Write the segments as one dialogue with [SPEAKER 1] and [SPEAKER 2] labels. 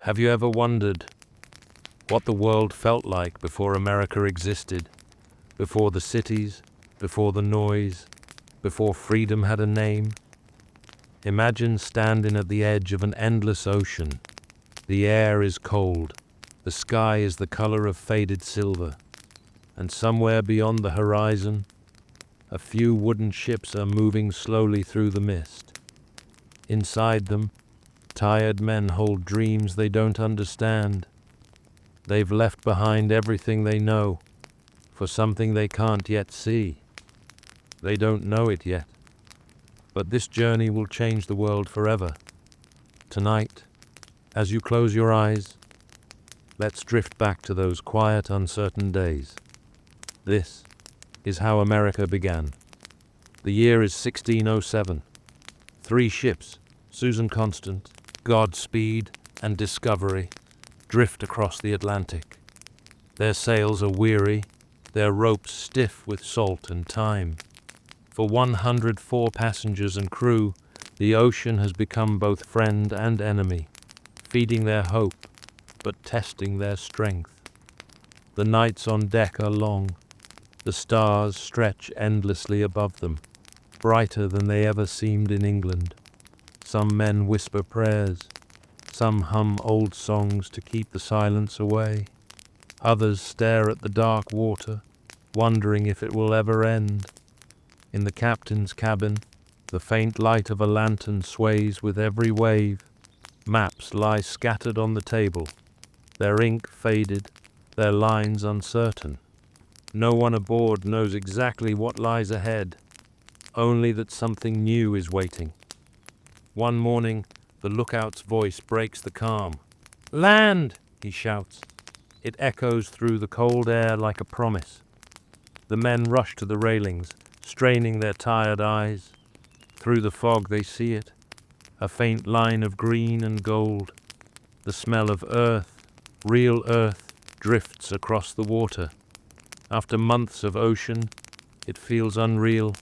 [SPEAKER 1] Have you ever wondered what the world felt like before America existed? Before the cities, before the noise, before freedom had a name? Imagine standing at the edge of an endless ocean. The air is cold, the sky is the color of faded silver, and somewhere beyond the horizon, a few wooden ships are moving slowly through the mist. Inside them, tired men hold dreams they don't understand. They've left behind everything they know for something they can't yet see. They don't know it yet, but this journey will change the world forever. Tonight, as you close your eyes, let's drift back to those quiet, uncertain days. This is how America began. The year is 1607. 3 ships, Susan Constant, Godspeed, and Discovery, drift across the Atlantic. Their sails are weary, their ropes stiff with salt and time. For 104 passengers and crew, the ocean has become both friend and enemy, feeding their hope, but testing their strength. The nights on deck are long. The stars stretch endlessly above them, brighter than they ever seemed in England. Some men whisper prayers, some hum old songs to keep the silence away. Others stare at the dark water, wondering if it will ever end. In the captain's cabin, the faint light of a lantern sways with every wave. Maps lie scattered on the table, their ink faded, their lines uncertain. No one aboard knows exactly what lies ahead, only that something new is waiting. One morning, the lookout's voice breaks the calm. "Land!" he shouts. It echoes through the cold air like a promise. The men rush to the railings, straining their tired eyes. Through the fog they see it, a faint line of green and gold. The smell of earth, real earth, drifts across the water. After months of ocean, it feels unreal.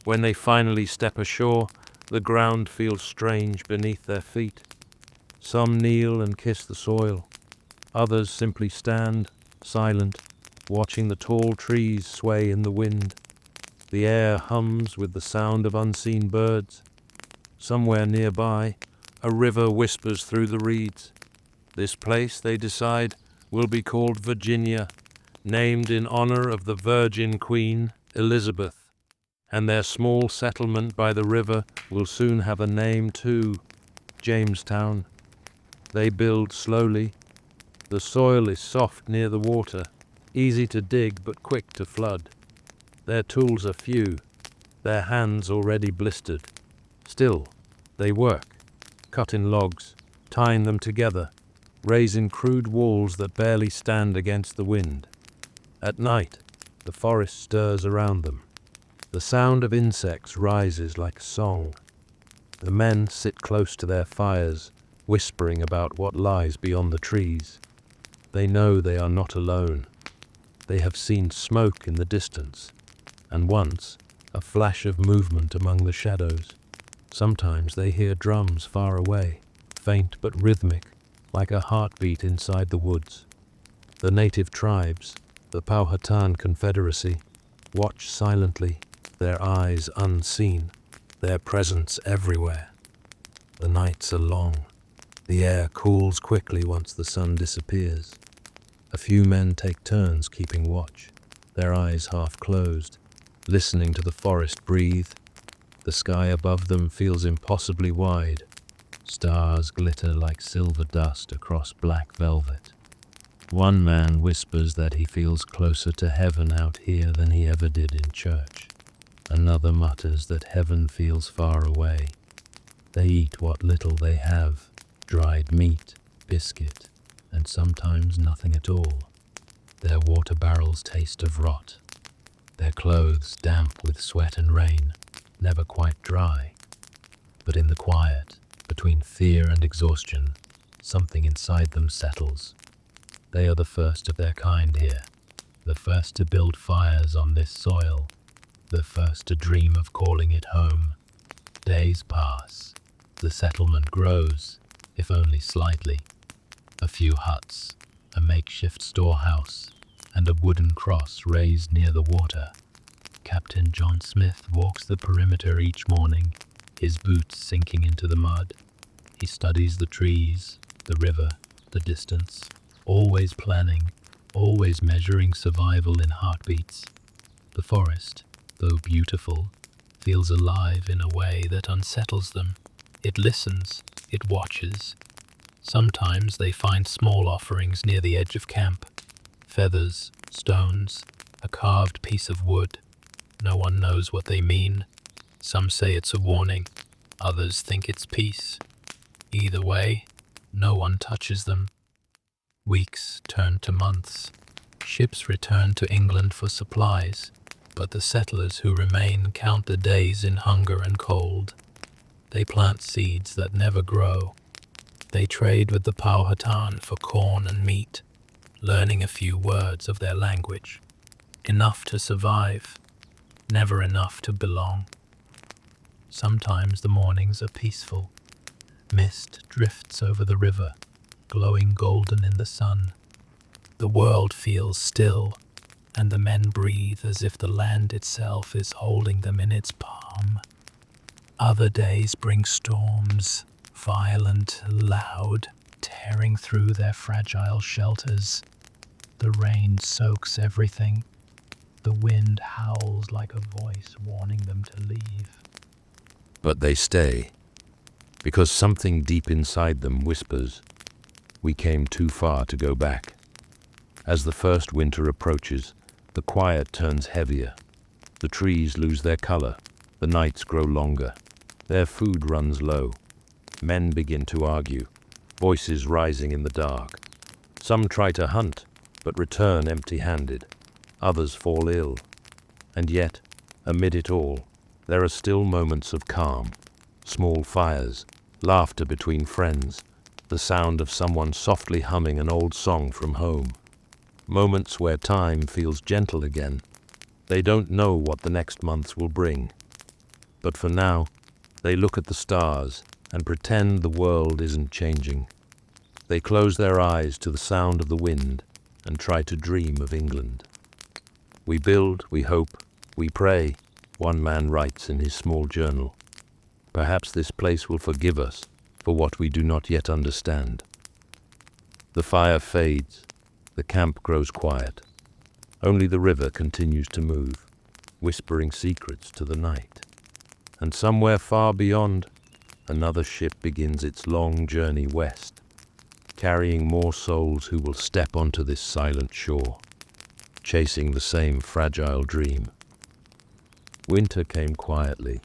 [SPEAKER 1] When they finally step ashore, the ground feels strange beneath their feet. Some kneel and kiss the soil. Others simply stand, silent, watching the tall trees sway in the wind. The air hums with the sound of unseen birds. Somewhere nearby, a river whispers through the reeds. This place, they decide, will be called Virginia, named in honor of the Virgin Queen, Elizabeth. And their small settlement by the river will soon have a name too, Jamestown. They build slowly. The soil is soft near the water, easy to dig but quick to flood. Their tools are few, their hands already blistered. Still, they work, cutting logs, tying them together, raising crude walls that barely stand against the wind. At night, the forest stirs around them. The sound of insects rises like a song. The men sit close to their fires, whispering about what lies beyond the trees. They know they are not alone. They have seen smoke in the distance, and once a flash of movement among the shadows. Sometimes they hear drums far away, faint but rhythmic, like a heartbeat inside the woods. The native tribes, the Powhatan Confederacy, watch silently, their eyes unseen, their presence everywhere. The nights are long. The air cools quickly once the sun disappears. A few men take turns keeping watch, their eyes half closed, listening to the forest breathe. The sky above them feels impossibly wide. Stars glitter like silver dust across black velvet. One man whispers that he feels closer to heaven out here than he ever did in church. Another mutters that heaven feels far away. They eat what little they have, dried meat, biscuit, and sometimes nothing at all. Their water barrels taste of rot. Their clothes damp with sweat and rain, never quite dry. But in the quiet, between fear and exhaustion, something inside them settles. They are the first of their kind here, the first to build fires on this soil, the first to dream of calling it home. Days pass. The settlement grows, if only slightly.
[SPEAKER 2] A few huts, a makeshift storehouse, and a wooden cross raised near the water. Captain John Smith walks the perimeter each morning, his boots sinking into the mud. He studies the trees, the river, the distance, always planning, always measuring survival in heartbeats. The forest, though beautiful, feels alive in a way that unsettles them. It listens, it watches. Sometimes they find small offerings near the edge of camp. Feathers, stones, a carved piece of wood. No one knows what they mean. Some say it's a warning, others think it's peace. Either way, no one touches them. Weeks turn to months. Ships return to England for supplies, but the settlers who remain count the days in hunger and cold. They plant seeds that never grow. They trade with the Powhatan for corn and meat, learning a few words of their language. Enough to survive, never enough to belong. Sometimes the mornings are peaceful. Mist drifts over the river, glowing golden in the sun. The world feels still, and the men breathe as if the land itself is holding them in its palm. Other days bring storms, violent, loud, tearing through their fragile shelters. The rain soaks everything. The wind howls like a voice warning them to leave.
[SPEAKER 1] But they stay, because something deep inside them whispers, we came too far to go back. As the first winter approaches, the quiet turns heavier. The trees lose their color, the nights grow longer, their food runs low. Men begin to argue, voices rising in the dark. Some try to hunt, but return empty-handed. Others fall ill. And yet, amid it all, there are still moments of calm, small fires, laughter between friends, the sound of someone softly humming an old song from home. Moments where time feels gentle again. They don't know what the next months will bring. But for now, they look at the stars and pretend the world isn't changing. They close their eyes to the sound of the wind and try to dream of England. We build, we hope, we pray, one man writes in his small journal. Perhaps this place will forgive us for what we do not yet understand. The fire fades, the camp grows quiet. Only the river continues to move, whispering secrets to the night. And somewhere far beyond, another ship begins its long journey west, carrying more souls who will step onto this silent shore, chasing the same fragile dream. Winter came quietly,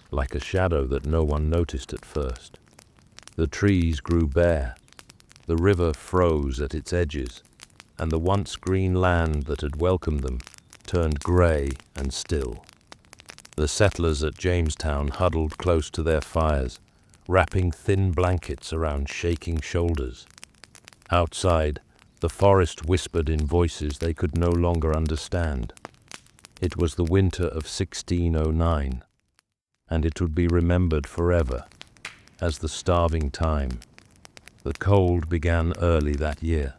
[SPEAKER 1] like a shadow that no one noticed at first. The trees grew bare, the river froze at its edges, and the once green land that had welcomed them turned grey and still. The settlers at Jamestown huddled close to their fires, wrapping thin blankets around shaking shoulders. Outside, the forest whispered in voices they could no longer understand. It was the winter of 1609, and it would be remembered forever as the starving time. The cold began early that year.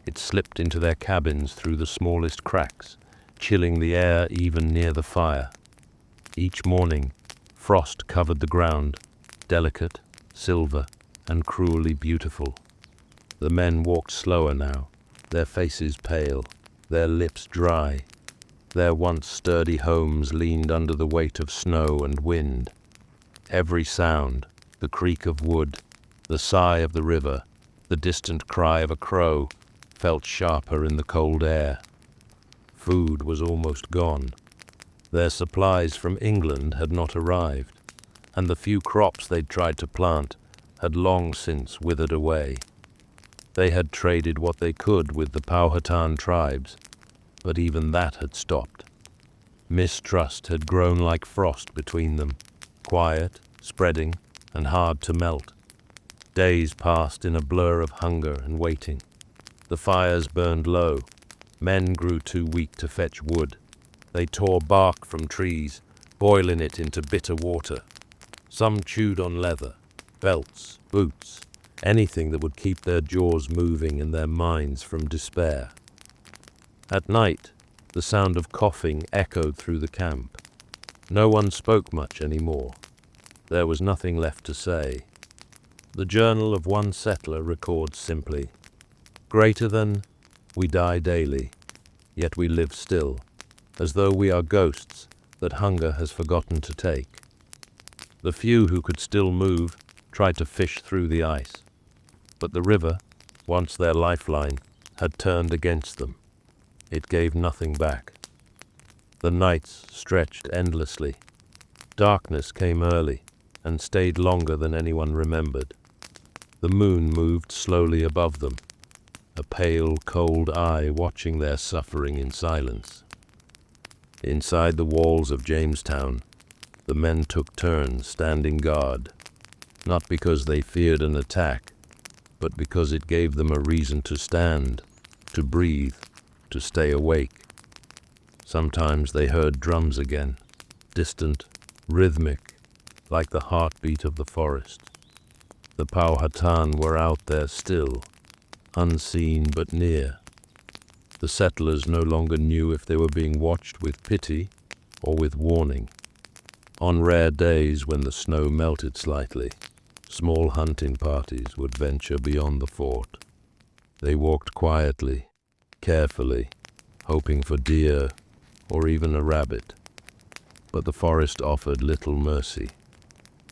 [SPEAKER 1] It slipped into their cabins through the smallest cracks, chilling the air even near the fire. Each morning, frost covered the ground, delicate, silver, and cruelly beautiful. The men walked slower now, their faces pale, their lips dry. Their once sturdy homes leaned under the weight of snow and wind. Every sound, the creak of wood, the sigh of the river, the distant cry of a crow, felt sharper in the cold air. Food was almost gone. Their supplies from England had not arrived, and the few crops they'd tried to plant had long since withered away. They had traded what they could with the Powhatan tribes, but even that had stopped. Mistrust had grown like frost between them, quiet, spreading, and hard to melt. Days passed in a blur of hunger and waiting. The fires burned low. Men grew too weak to fetch wood. They tore bark from trees, boiling it into bitter water. Some chewed on leather, belts, boots, anything that would keep their jaws moving and their minds from despair. At night, the sound of coughing echoed through the camp. No one spoke much anymore. There was nothing left to say. The journal of one settler records simply, "Greater than, we die daily, yet we live still, as though we are ghosts that hunger has forgotten to take." The few who could still move tried to fish through the ice, but the river, once their lifeline, had turned against them. It gave nothing back. The nights stretched endlessly. Darkness came early and stayed longer than anyone remembered. The moon moved slowly above them, a pale, cold eye watching their suffering in silence. Inside the walls of Jamestown, the men took turns standing guard, not because they feared an attack, but because it gave them a reason to stand, to breathe, to stay awake. Sometimes they heard drums again, distant, rhythmic, like the heartbeat of the forest. The Powhatan were out there still, unseen but near. The settlers no longer knew if they were being watched with pity or with warning. On rare days when the snow melted slightly, small hunting parties would venture beyond the fort. They walked quietly, carefully, hoping for deer or even a rabbit. But the forest offered little mercy.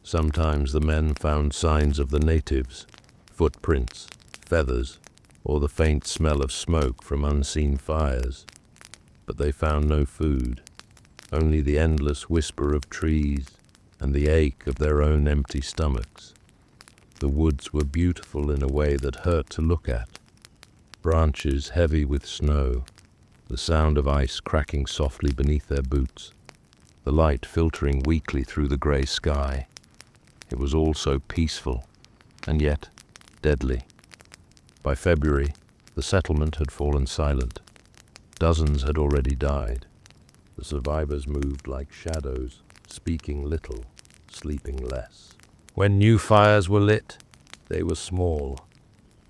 [SPEAKER 1] Sometimes the men found signs of the natives, footprints, feathers, or the faint smell of smoke from unseen fires. But they found no food, only the endless whisper of trees and the ache of their own empty stomachs. The woods were beautiful in a way that hurt to look at. Branches heavy with snow, the sound of ice cracking softly beneath their boots, the light filtering weakly through the grey sky. It was all so peaceful, and yet deadly. By February, the settlement had fallen silent. Dozens had already died. The survivors moved like shadows, speaking little, sleeping less. When new fires were lit, they were small,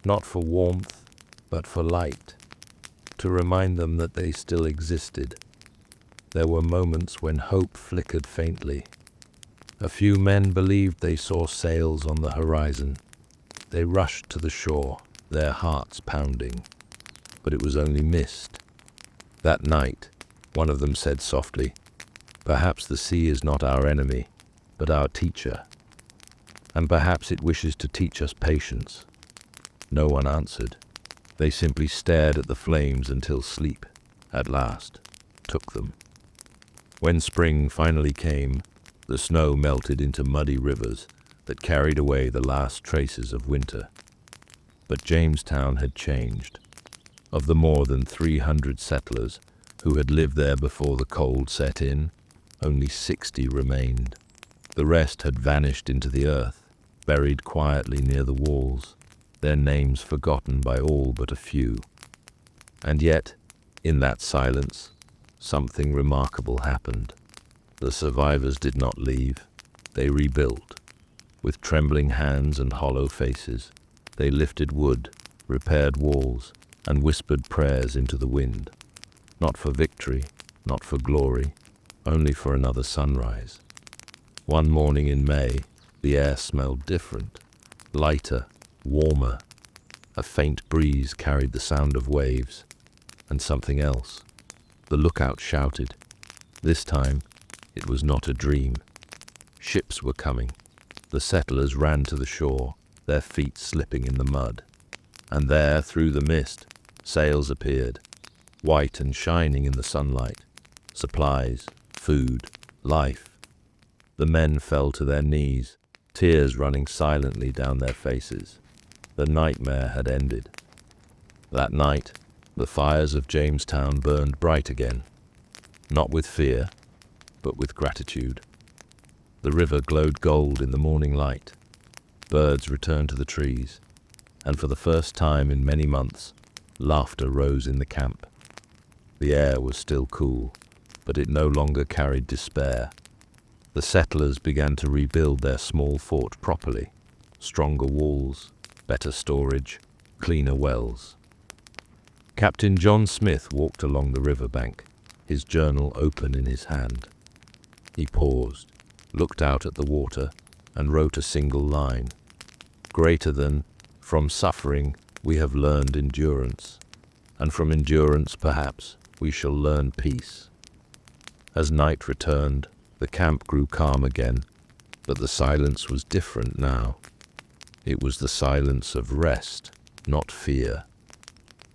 [SPEAKER 1] not for warmth, but for light, to remind them that they still existed. There were moments when hope flickered faintly. A few men believed they saw sails on the horizon. They rushed to the shore, their hearts pounding. But it was only mist. That night, one of them said softly, "Perhaps the sea is not our enemy, but our teacher. And perhaps it wishes to teach us patience." No one answered. They simply stared at the flames until sleep, at last, took them. When spring finally came, the snow melted into muddy rivers that carried away the last traces of winter. But Jamestown had changed. Of the more than 300 settlers who had lived there before the cold set in, only 60 remained. The rest had vanished into the earth, buried quietly near the walls, their names forgotten by all but a few. And yet, in that silence, something remarkable happened. The survivors did not leave. They rebuilt. With trembling hands and hollow faces, they lifted wood, repaired walls, and whispered prayers into the wind. Not for victory, not for glory, only for another sunrise. One morning in May, the air smelled different, lighter, warmer. A faint breeze carried the sound of waves, and something else. The lookout shouted. This time, it was not a dream. Ships were coming. The settlers ran to the shore, their feet slipping in the mud. And there, through the mist, sails appeared, white and shining in the sunlight. Supplies, food, life. The men fell to their knees, tears running silently down their faces. The nightmare had ended. That night, the fires of Jamestown burned bright again, not with fear, but with gratitude. The river glowed gold in the morning light. Birds returned to the trees, and for the first time in many months, laughter rose in the camp. The air was still cool, but it no longer carried despair. The settlers began to rebuild their small fort properly, stronger walls, better storage, cleaner wells. Captain John Smith walked along the riverbank, his journal open in his hand. He paused, looked out at the water, and wrote a single line. Greater than, from suffering we have learned endurance, and from endurance perhaps we shall learn peace. As night returned, the camp grew calm again, but the silence was different now. It was the silence of rest, not fear.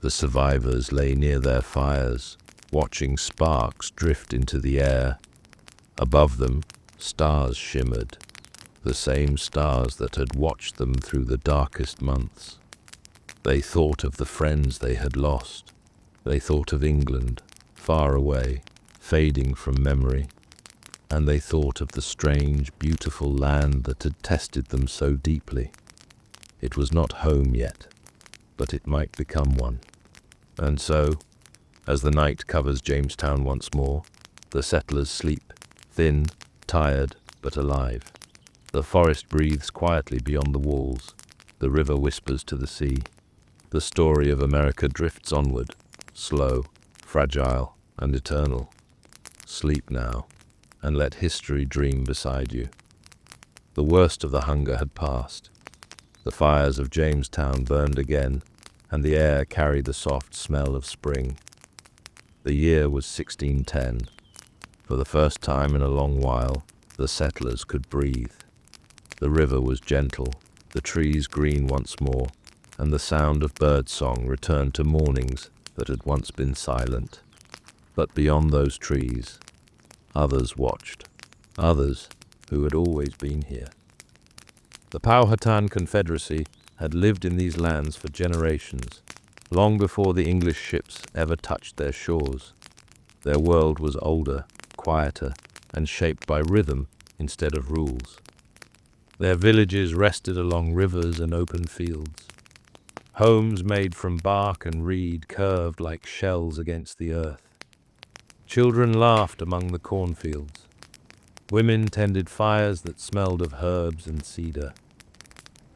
[SPEAKER 1] The survivors lay near their fires, watching sparks drift into the air. Above them, stars shimmered, the same stars that had watched them through the darkest months. They thought of the friends they had lost. They thought of England, far away, fading from memory. And they thought of the strange, beautiful land that had tested them so deeply. It was not home yet, but it might become one. And so, as the night covers Jamestown once more, the settlers sleep, thin, tired, but alive. The forest breathes quietly beyond the walls. The river whispers to the sea. The story of America drifts onward, slow, fragile, and eternal. Sleep now, and let history dream beside you. The worst of the hunger had passed. The fires of Jamestown burned again, and the air carried the soft smell of spring. The year was 1610. For the first time in a long while, the settlers could breathe. The river was gentle, the trees green once more, and the sound of birdsong returned to mornings that had once been silent. But beyond those trees, others watched, others who had always been here. The Powhatan Confederacy had lived in these lands for generations, long before the English ships ever touched their shores. Their world was older, quieter, and shaped by rhythm instead of rules. Their villages rested along rivers and open fields. Homes made from bark and reed curved like shells against the earth. Children laughed among the cornfields. Women tended fires that smelled of herbs and cedar.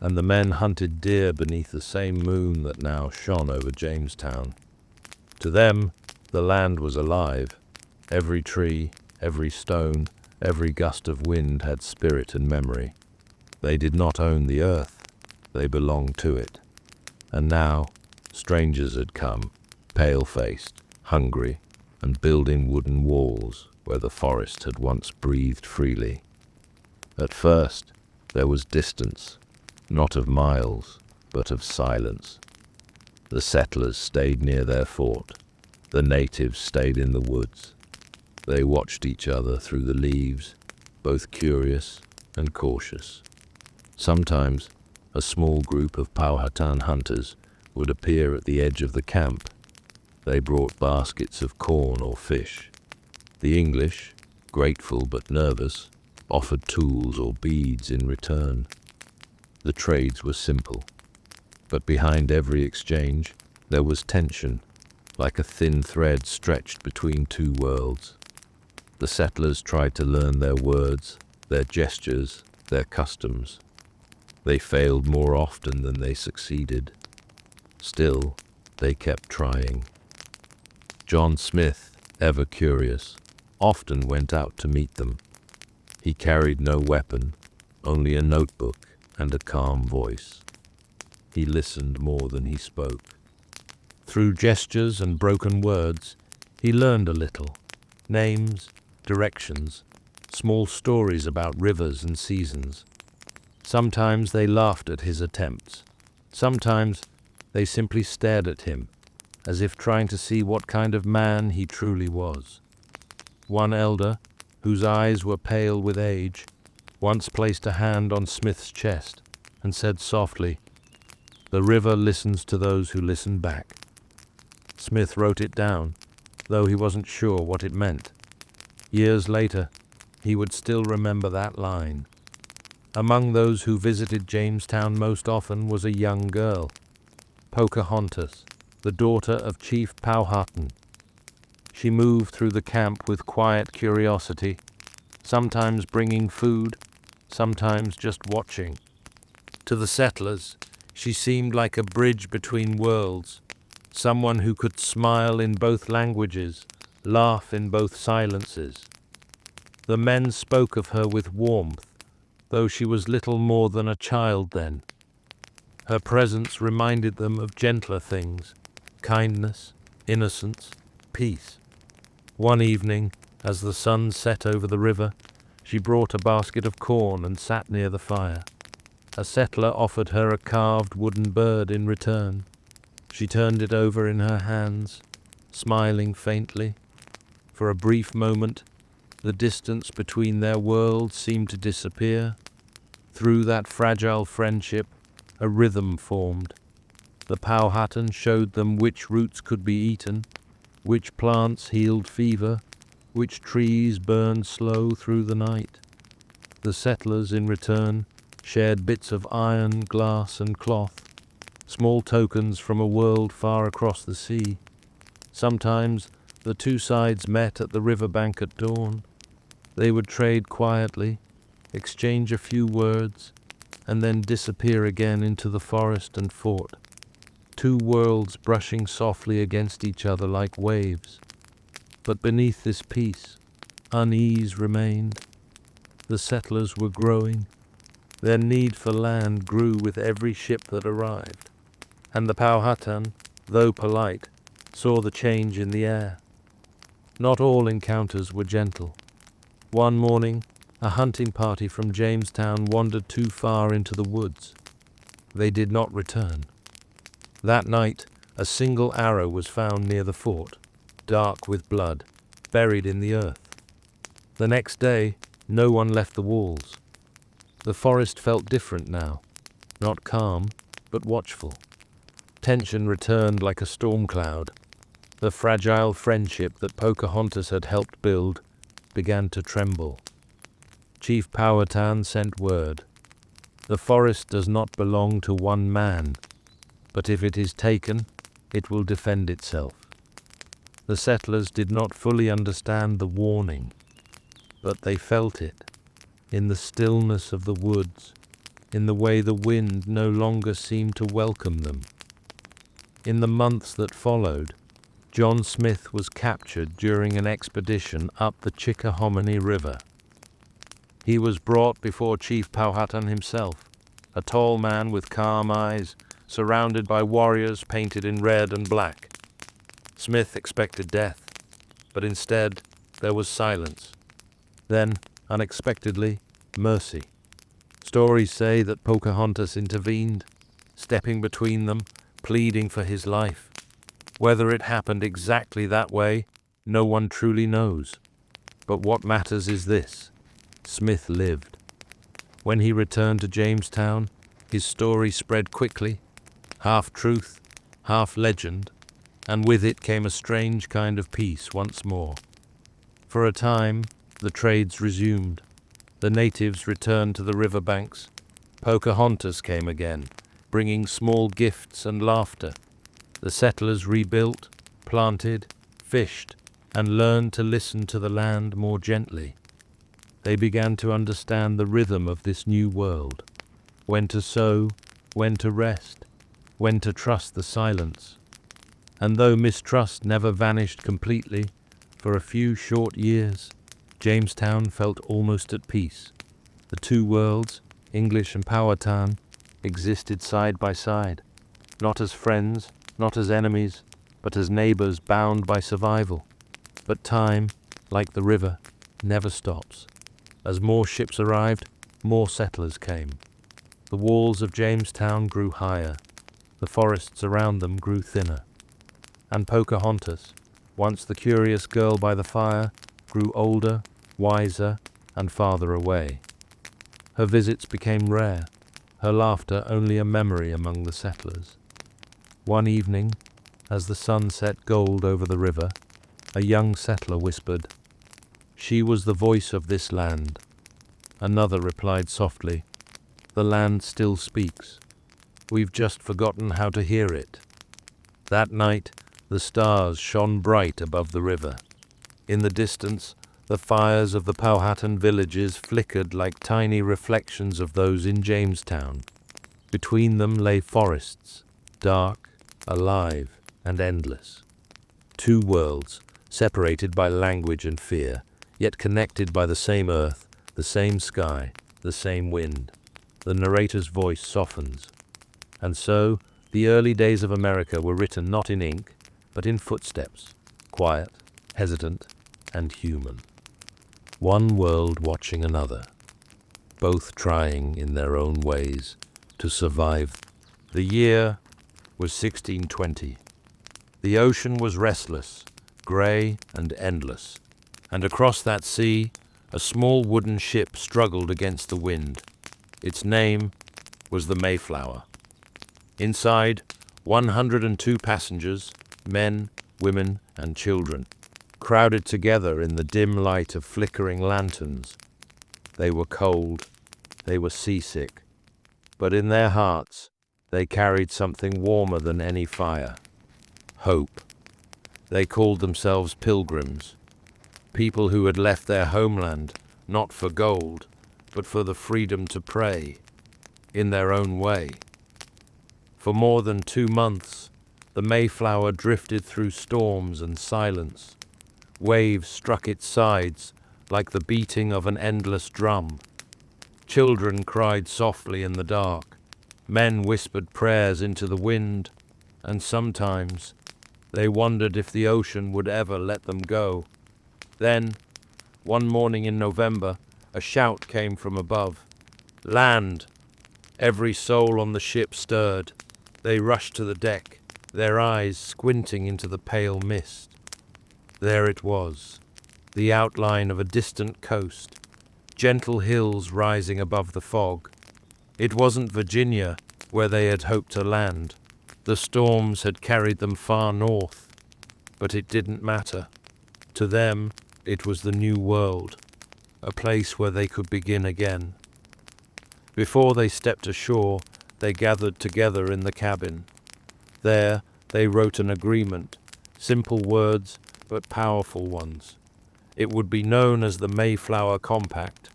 [SPEAKER 1] And the men hunted deer beneath the same moon that now shone over Jamestown. To them, the land was alive. Every tree, every stone, every gust of wind had spirit and memory. They did not own the earth, they belonged to it. And now, strangers had come, pale-faced, hungry, and building wooden walls where the forest had once breathed freely. At first, there was distance, not of miles, but of silence. The settlers stayed near their fort. The natives stayed in the woods. They watched each other through the leaves, both curious and cautious. Sometimes, a small group of Powhatan hunters would appear at the edge of the camp. They brought baskets of corn or fish. The English, grateful but nervous, offered tools or beads in return. The trades were simple, but behind every exchange there was tension, like a thin thread stretched between two worlds. The settlers tried to learn their words, their gestures, their customs. They failed more often than they succeeded. Still, they kept trying. John Smith, ever curious, often went out to meet them. He carried no weapon, only a notebook and a calm voice. He listened more than he spoke. Through gestures and broken words, he learned a little. Names, directions, small stories about rivers and seasons. Sometimes they laughed at his attempts. Sometimes they simply stared at him, as if trying to see what kind of man he truly was. One elder, whose eyes were pale with age, once placed a hand on Smith's chest and said softly, "The river listens to those who listen back." Smith wrote it down, though he wasn't sure what it meant. Years later, he would still remember that line. Among those who visited Jamestown most often was a young girl, Pocahontas, the daughter of Chief Powhatan. She moved through the camp with quiet curiosity, sometimes bringing food, sometimes just watching. To the settlers, She seemed like a bridge between worlds, someone who could smile in both languages, laugh in both silences. The men spoke of her with warmth, though she was little more than a child then. Her presence reminded them of gentler things, kindness, innocence, peace. One evening, as the sun set over the river, she brought a basket of corn and sat near the fire. A settler offered her a carved wooden bird in return. She turned it over in her hands, smiling faintly. For a brief moment, the distance between their worlds seemed to disappear. Through that fragile friendship, a rhythm formed. The Powhatan showed them which roots could be eaten, which plants healed fever, which trees burned slow through the night. The settlers, in return, shared bits of iron, glass, and cloth, small tokens from a world far across the sea. Sometimes the two sides met at the riverbank at dawn. They would trade quietly, exchange a few words, and then disappear again into the forest and fort. Two worlds brushing softly against each other like waves. But beneath this peace, unease remained. The settlers were growing. Their need for land grew with every ship that arrived. And the Powhatan, though polite, saw the change in the air. Not all encounters were gentle. One morning, a hunting party from Jamestown wandered too far into the woods. They did not return. That night, a single arrow was found near the fort, dark with blood, buried in the earth. The next day, no one left the walls. The forest felt different now, not calm, but watchful. Tension returned like a storm cloud. The fragile friendship that Pocahontas had helped build began to tremble. Chief Powhatan sent word. The forest does not belong to one man, but if it is taken, it will defend itself. The settlers did not fully understand the warning, but they felt it, in the stillness of the woods, in the way the wind no longer seemed to welcome them. In the months that followed, John Smith was captured during an expedition up the Chickahominy River. He was brought before Chief Powhatan himself, a tall man with calm eyes, surrounded by warriors painted in red and black. Smith expected death, but instead there was silence. Then, unexpectedly, mercy. Stories say that Pocahontas intervened, stepping between them, pleading for his life. Whether it happened exactly that way, no one truly knows. But what matters is this: Smith lived. When he returned to Jamestown, his story spread quickly, half truth, half legend, and with it came a strange kind of peace once more. For a time, the trades resumed. The natives returned to the riverbanks. Pocahontas came again, bringing small gifts and laughter. The settlers rebuilt, planted, fished, and learned to listen to the land more gently. They began to understand the rhythm of this new world, when to sow, when to rest, when to trust the silence. And though mistrust never vanished completely, for a few short years, Jamestown felt almost at peace. The two worlds, English and Powhatan, existed side by side, not as friends, not as enemies, but as neighbors bound by survival. But time, like the river, never stops. As more ships arrived, more settlers came. The walls of Jamestown grew higher. The forests around them grew thinner. And Pocahontas, once the curious girl by the fire, grew older, wiser, and farther away. Her visits became rare, her laughter only a memory among the settlers. One evening, as the sun set gold over the river, a young settler whispered, "She was the voice of this land." Another replied softly, "The land still speaks. We've just forgotten how to hear it." That night, the stars shone bright above the river. In the distance, the fires of the Powhatan villages flickered like tiny reflections of those in Jamestown. Between them lay forests, dark, alive, and endless. Two worlds, separated by language and fear, yet connected by the same earth, the same sky, the same wind. The narrator's voice softens. And so, the early days of America were written not in ink, but in footsteps, quiet, hesitant, and human. One world watching another, both trying in their own ways to survive. The year was 1620. The ocean was restless, grey and endless, and across that sea, a small wooden ship struggled against the wind. Its name was the Mayflower. Inside, 102 passengers, men, women, and children, crowded together in the dim light of flickering lanterns. They were cold, they were seasick, but in their hearts, they carried something warmer than any fire: hope. They called themselves pilgrims, people who had left their homeland not for gold, but for the freedom to pray, in their own way. For more than 2 months, the Mayflower drifted through storms and silence. Waves struck its sides like the beating of an endless drum. Children cried softly in the dark. Men whispered prayers into the wind, and sometimes they wondered if the ocean would ever let them go. Then, one morning in November, a shout came from above. Land! Every soul on the ship stirred. They rushed to the deck, their eyes squinting into the pale mist. There it was, the outline of a distant coast, gentle hills rising above the fog. It wasn't Virginia, where they had hoped to land. The storms had carried them far north, but it didn't matter. To them, it was the new world, a place where they could begin again. Before they stepped ashore, they gathered together in the cabin. There, they wrote an agreement, simple words, but powerful ones. It would be known as the Mayflower Compact,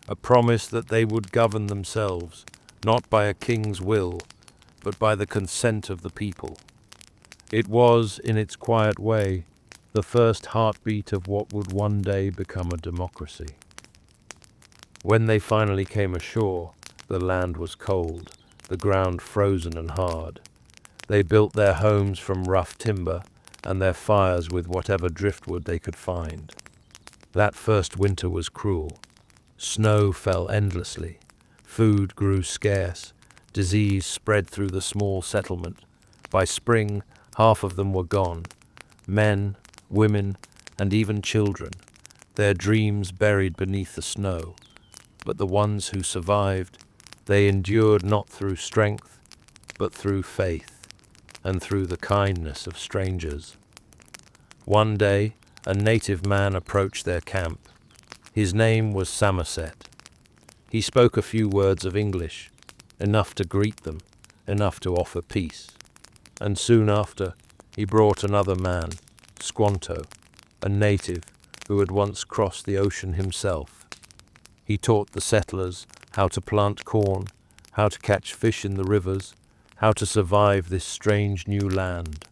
[SPEAKER 1] a promise that they would govern themselves, not by a king's will, but by the consent of the people. It was, in its quiet way, the first heartbeat of what would one day become a democracy. When they finally came ashore, the land was cold, the ground frozen and hard. They built their homes from rough timber and their fires with whatever driftwood they could find. That first winter was cruel. Snow fell endlessly. Food grew scarce. Disease spread through the small settlement. By spring, half of them were gone. Men, women, and even children, their dreams buried beneath the snow. But the ones who survived, they endured not through strength, but through faith, and through the kindness of strangers. One day, a native man approached their camp. His name was Somerset. He spoke a few words of English, enough to greet them, enough to offer peace. And soon after, he brought another man, Squanto, a native who had once crossed the ocean himself. He taught the settlers how to plant corn, how to catch fish in the rivers, how to survive this strange new land.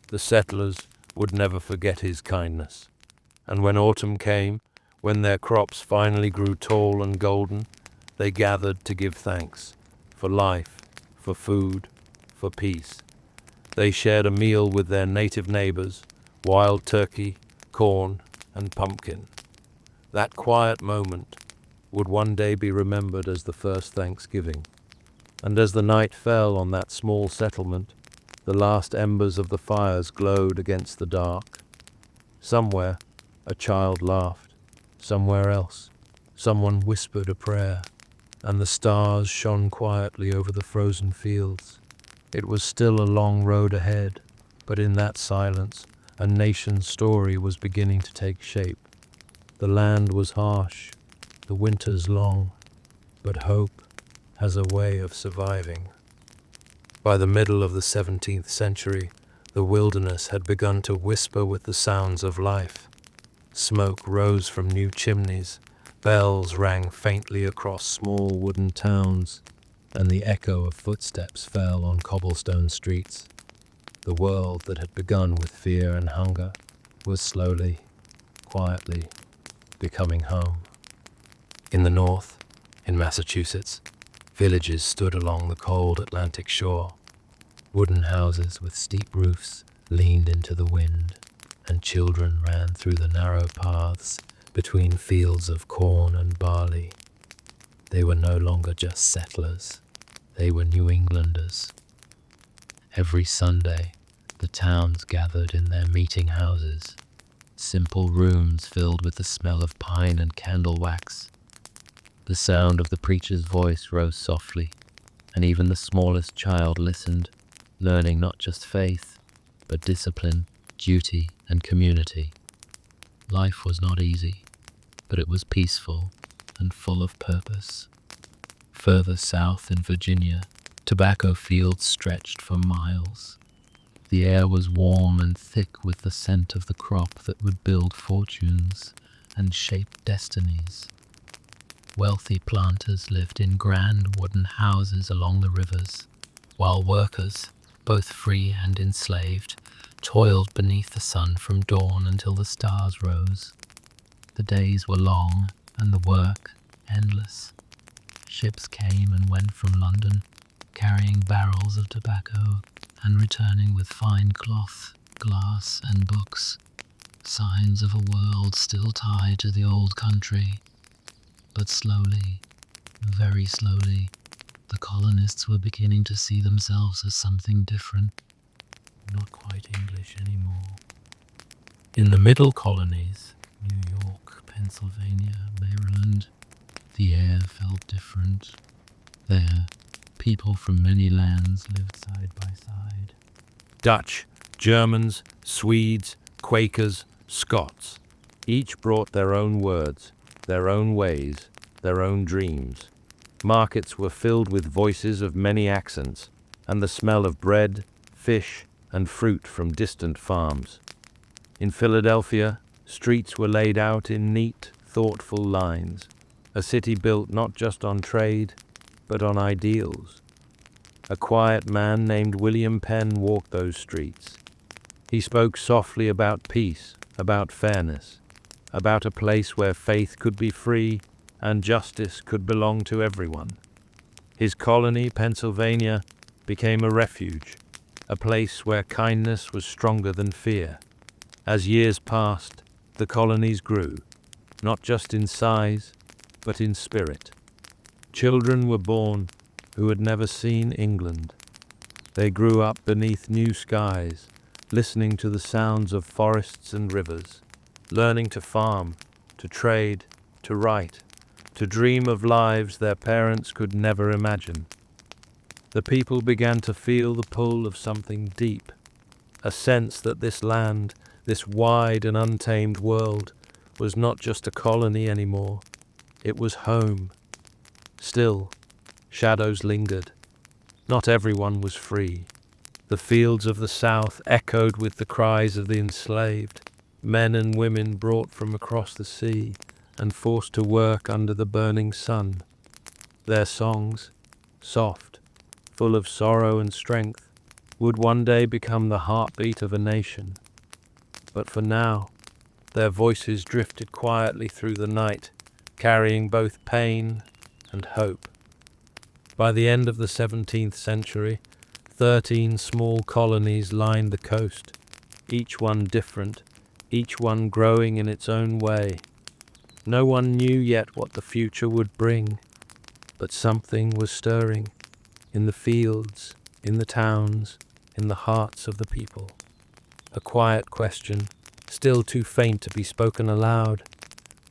[SPEAKER 1] The settlers would never forget his kindness. And when autumn came, when their crops finally grew tall and golden, they gathered to give thanks for life, for food, for peace. They shared a meal with their native neighbors, wild turkey, corn, and pumpkin. That quiet moment would one day be remembered as the first Thanksgiving. And as the night fell on that small settlement, the last embers of the fires glowed against the dark. Somewhere, a child laughed. Somewhere else, someone whispered a prayer, and the stars shone quietly over the frozen fields. It was still a long road ahead, but in that silence, a nation's story was beginning to take shape. The land was harsh, the winters long, but hope has a way of surviving. By the middle of the 17th century, the wilderness had begun to whisper with the sounds of life. Smoke rose from new chimneys, bells rang faintly across small wooden towns, and the echo of footsteps fell on cobblestone streets. The world that had begun with fear and hunger was slowly, quietly becoming home. In the north, in Massachusetts, villages stood along the cold Atlantic shore. Wooden houses with steep roofs leaned into the wind, and children ran through the narrow paths between fields of corn and barley. They were no longer just settlers. They were New Englanders. Every Sunday, the towns gathered in their meeting houses, simple rooms filled with the smell of pine and candle wax. The sound of the preacher's voice rose softly, and even the smallest child listened, learning not just faith, but discipline, duty, and community. Life was not easy, but it was peaceful and full of purpose. Further south in Virginia, tobacco fields stretched for miles. The air was warm and thick with the scent of the crop that would build fortunes and shape destinies. Wealthy planters lived in grand wooden houses along the rivers, while workers, both free and enslaved, toiled beneath the sun from dawn until the stars rose. The days were long and the work endless. Ships came and went from London, carrying barrels of tobacco and returning with fine cloth, glass, and books, signs of a world still tied to the old country. But slowly, very slowly, the colonists were beginning to see themselves as something different, not quite English anymore. In the middle colonies, New York, Pennsylvania, Maryland, the air felt different. There, people from many lands lived side by side. Dutch, Germans, Swedes, Quakers, Scots. Each brought their own words, their own ways, their own dreams. Markets were filled with voices of many accents, and the smell of bread, fish, and fruit from distant farms. In Philadelphia, streets were laid out in neat, thoughtful lines, a city built not just on trade, but on ideals. A quiet man named William Penn walked those streets. He spoke softly about peace, about fairness, about a place where faith could be free and justice could belong to everyone. His colony, Pennsylvania, became a refuge, a place where kindness was stronger than fear. As years passed, the colonies grew, not just in size, but in spirit. Children were born who had never seen England. They grew up beneath new skies, listening to the sounds of forests and rivers, learning to farm, to trade, to write, to dream of lives their parents could never imagine. The people began to feel the pull of something deep, a sense that this land, this wide and untamed world, was not just a colony anymore. It was home. Still, shadows lingered. Not everyone was free. The fields of the South echoed with the cries of the enslaved, men and women brought from across the sea and forced to work under the burning sun. Their songs, soft, full of sorrow and strength, would one day become the heartbeat of a nation. But for now, their voices drifted quietly through the night, carrying both pain and hope. By the end of the 17th century, 13 small colonies lined the coast, each one different, each one growing in its own way. No one knew yet what the future would bring, but something was stirring in the fields, in the towns, in the hearts of the people. A quiet question, still too faint to be spoken aloud,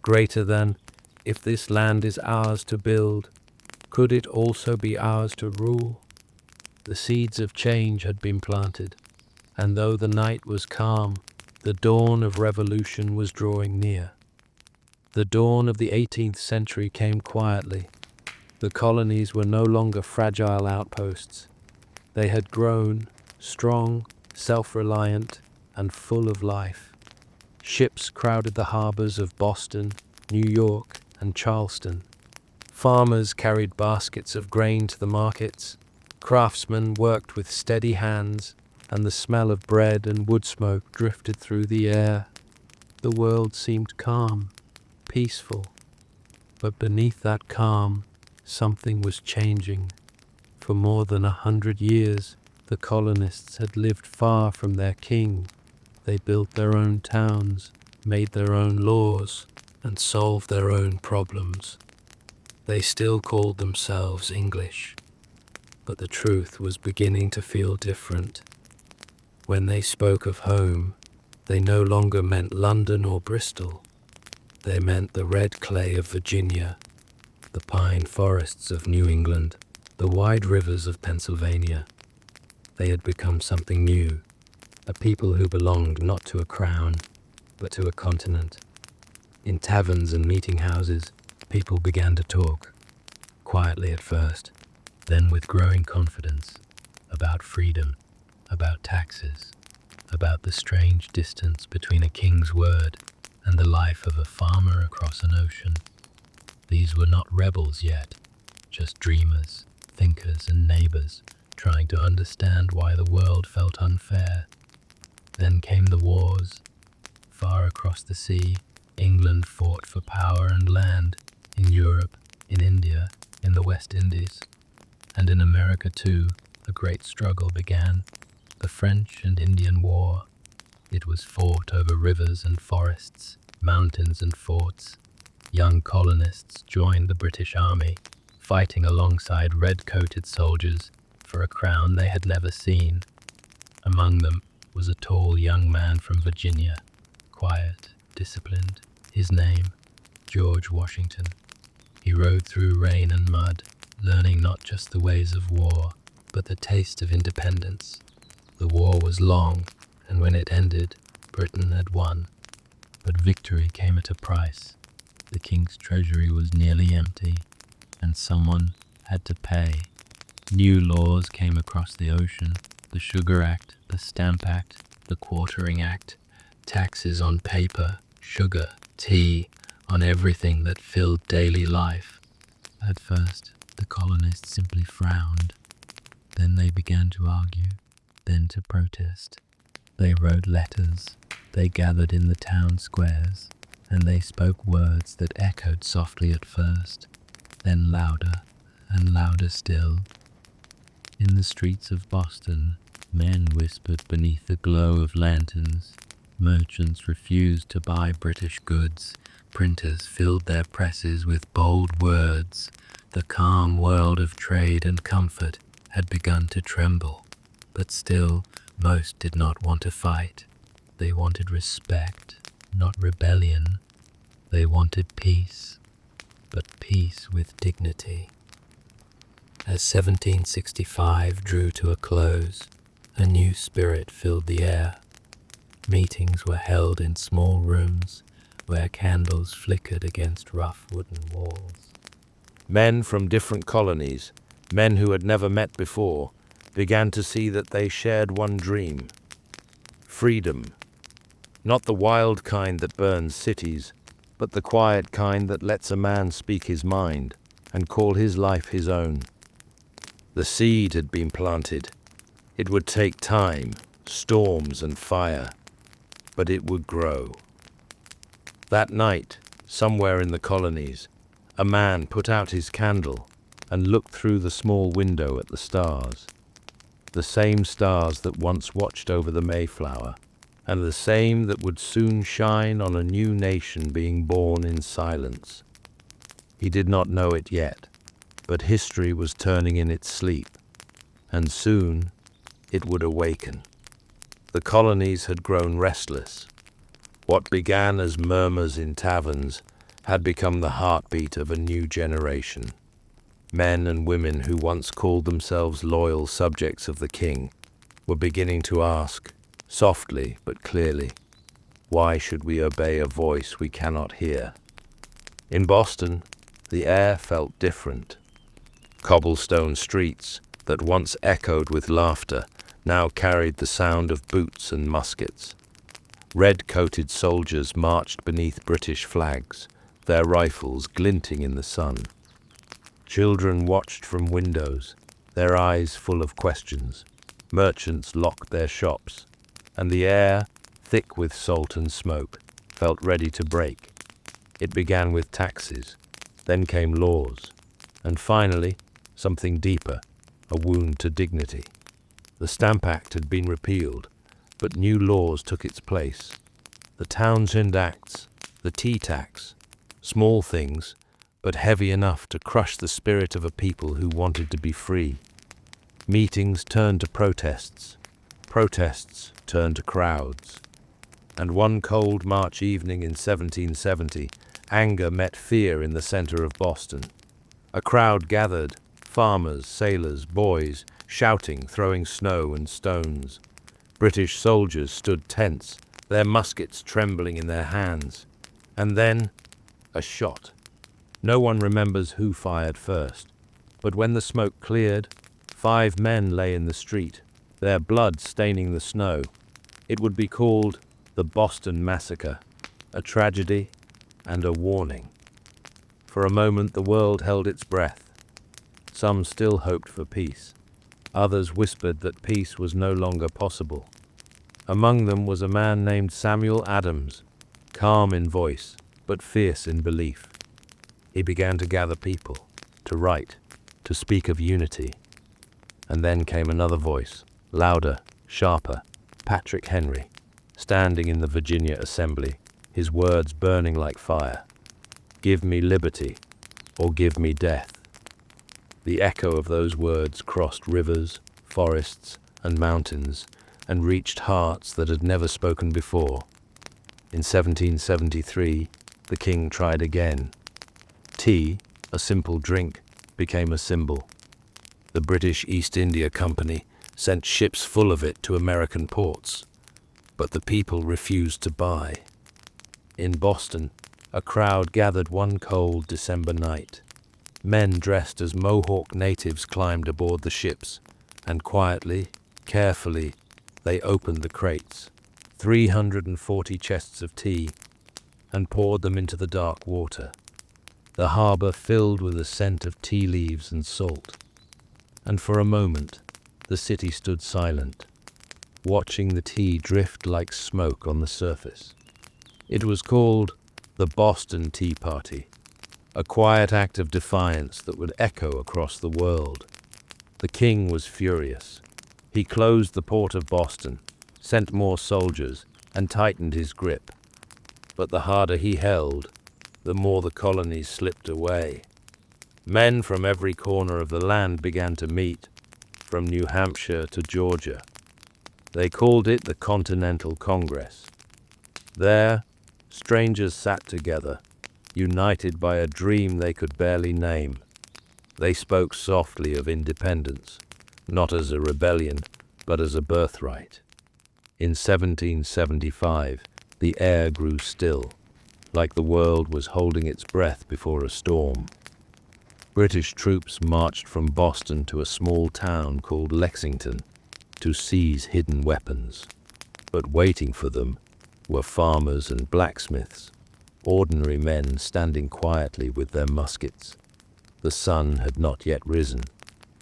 [SPEAKER 1] greater than, if this land is ours to build, could it also be ours to rule? The seeds of change had been planted, and though the night was calm, the dawn of revolution was drawing near. The dawn of the 18th century came quietly. The colonies were no longer fragile outposts. They had grown, strong, self-reliant, and full of life. Ships crowded the harbors of Boston, New York, and Charleston. Farmers carried baskets of grain to the markets. Craftsmen worked with steady hands, and the smell of bread and wood smoke drifted through the air. The world seemed calm, peaceful. But beneath that calm, something was changing. For more than 100 years, the colonists had lived far from their king. They built their own towns, made their own laws, and solved their own problems. They still called themselves English, but the truth was beginning to feel different. When they spoke of home, they no longer meant London or Bristol. They meant the red clay of Virginia, the pine forests of New England, the wide rivers of Pennsylvania. They had become something new, a people who belonged not to a crown, but to a continent. In taverns and meeting houses, people began to talk, quietly at first, then with growing confidence, about freedom, about taxes, about the strange distance between a king's word and the life of a farmer across an ocean. These were not rebels yet, just dreamers, thinkers, and neighbors trying to understand why the world felt unfair. Then came the wars. Far across the sea, England fought for power and land, in Europe, in India, in the West Indies. And in America too, a great struggle began, the French and Indian War. It was fought over rivers and forests, mountains and forts. Young colonists joined the British Army, fighting alongside red-coated soldiers for a crown they had never seen. Among them was a tall young man from Virginia, quiet, disciplined, his name, George Washington. He rode through rain and mud, learning not just the ways of war, but the taste of independence. The war was long, and when it ended, Britain had won. But victory came at a price. The king's treasury was nearly empty, and someone had to pay. New laws came across the ocean, the Sugar Act, the Stamp Act, the Quartering Act, taxes on paper, sugar, tea, on everything that filled daily life. At first, the colonists simply frowned. Then they began to argue, then to protest. They wrote letters, they gathered in the town squares, and they spoke words that echoed softly at first, then louder and louder still. In the streets of Boston, men whispered beneath the glow of lanterns. Merchants refused to buy British goods. Printers filled their presses with bold words. The calm world of trade and comfort had begun to tremble. But still, most did not want to fight. They wanted respect, not rebellion. They wanted peace, but peace with dignity. As 1765 drew to a close, a new spirit filled the air. Meetings were held in small rooms where candles flickered against rough wooden walls.
[SPEAKER 3] Men from different colonies, men who had never met before, began to see that they shared one dream: freedom. Not the wild kind that burns cities, but the quiet kind that lets a man speak his mind and call his life his own. The seed had been planted. It would take time, storms and fire, but it would grow. That night, somewhere in the colonies, a man put out his candle and looked through the small window at the stars. The same stars that once watched over the Mayflower, and the same that would soon shine on a new nation being born in silence. He did not know it yet, but history was turning in its sleep, and soon it would awaken. The colonies had grown restless. What began as murmurs in taverns had become the heartbeat of a new generation. Men and women who once called themselves loyal subjects of the king were beginning to ask, softly but clearly, why should we obey a voice we cannot hear? In Boston, the air felt different. Cobblestone streets that once echoed with laughter now carried the sound of boots and muskets. Red-coated soldiers marched beneath British flags, their rifles glinting in the sun. Children watched from windows, their eyes full of questions. Merchants locked their shops, and the air, thick with salt and smoke, felt ready to break. It began with taxes, then came laws, and finally, something deeper, a wound to dignity. The Stamp Act had been repealed, but new laws took its place. The Townshend Acts, the tea tax, small things, but heavy enough to crush the spirit of a people who wanted to be free. Meetings turned to protests. Protests turned to crowds. And one cold March evening in 1770, anger met fear in the center of Boston. A crowd gathered, farmers, sailors, boys, shouting, throwing snow and stones. British soldiers stood tense, their muskets trembling in their hands. And then, a shot. No one remembers who fired first, but when the smoke cleared, 5 men lay in the street, their blood staining the snow. It would be called the Boston Massacre, a tragedy and a warning. For a moment the world held its breath. Some still hoped for peace. Others whispered that peace was no longer possible. Among them was a man named Samuel Adams, calm in voice, but fierce in belief. He began to gather people, to write, to speak of unity. And then came another voice, louder, sharper, Patrick Henry, standing in the Virginia Assembly, his words burning like fire. Give me liberty, or give me death. The echo of those words crossed rivers, forests, and mountains, and reached hearts that had never spoken before. In 1773, the king tried again. Tea, a simple drink, became a symbol. The British East India Company sent ships full of it to American ports, but the people refused to buy. In Boston, a crowd gathered one cold December night. Men dressed as Mohawk natives climbed aboard the ships, and quietly, carefully, they opened the crates, 340 chests of tea, and poured them into the dark water. The harbor filled with the scent of tea leaves and salt. And for a moment, the city stood silent, watching the tea drift like smoke on the surface. It was called the Boston Tea Party, a quiet act of defiance that would echo across the world. The king was furious. He closed the port of Boston, sent more soldiers, and tightened his grip. But the harder he held, the more the colonies slipped away. Men from every corner of the land began to meet, from New Hampshire to Georgia. They called it the Continental Congress. There, strangers sat together, united by a dream they could barely name. They spoke softly of independence, not as a rebellion, but as a birthright. In 1775, the air grew still, like the world was holding its breath before a storm. British troops marched from Boston to a small town called Lexington to seize hidden weapons. But waiting for them were farmers and blacksmiths, ordinary men standing quietly with their muskets. The sun had not yet risen.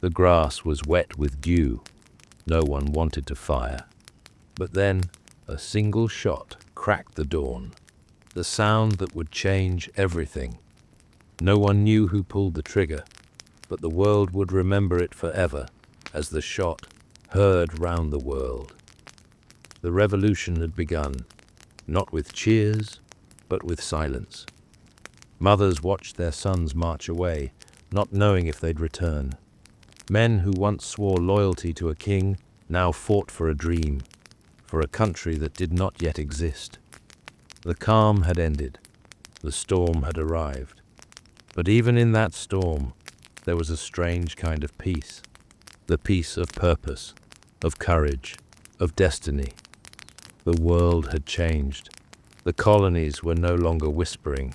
[SPEAKER 3] The grass was wet with dew. No one wanted to fire. But then a single shot cracked the dawn, the sound that would change everything. No one knew who pulled the trigger, but the world would remember it forever as the shot heard round the world. The revolution had begun, not with cheers, but with silence. Mothers watched their sons march away, not knowing if they'd return. Men who once swore loyalty to a king now fought for a dream, for a country that did not yet exist. The calm had ended. The storm had arrived. But even in that storm, there was a strange kind of peace. The peace of purpose, of courage, of destiny. The world had changed. The colonies were no longer whispering.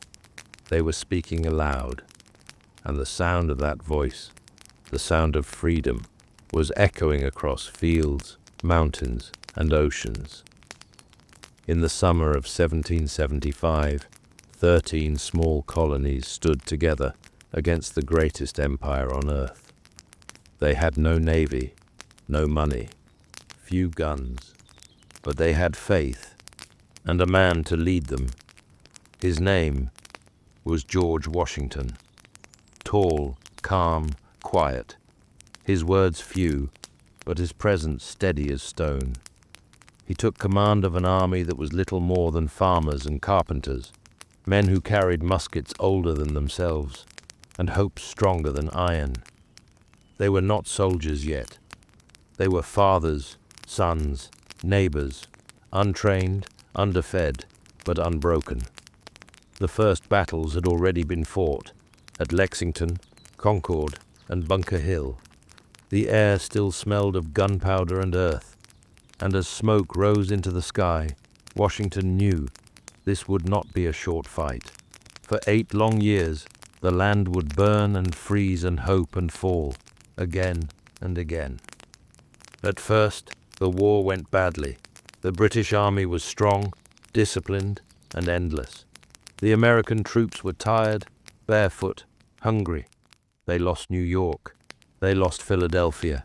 [SPEAKER 3] They were speaking aloud. And the sound of that voice, the sound of freedom, was echoing across fields, mountains, and oceans. In the summer of 1775, 13 small colonies stood together against the greatest empire on earth. They had no navy, no money, few guns, but they had faith and a man to lead them. His name was George Washington. Tall, calm, quiet, his words few, but his presence steady as stone. He took command of an army that was little more than farmers and carpenters, men who carried muskets older than themselves, and hopes stronger than iron. They were not soldiers yet. They were fathers, sons, neighbors, untrained, underfed, but unbroken. The first battles had already been fought, at Lexington, Concord, and Bunker Hill. The air still smelled of gunpowder and earth, and as smoke rose into the sky, Washington knew this would not be a short fight. For 8 long years, the land would burn and freeze and hope and fall, again and again. At first, the war went badly. The British army was strong, disciplined, and endless. The American troops were tired, barefoot, hungry. They lost New York. They lost Philadelphia.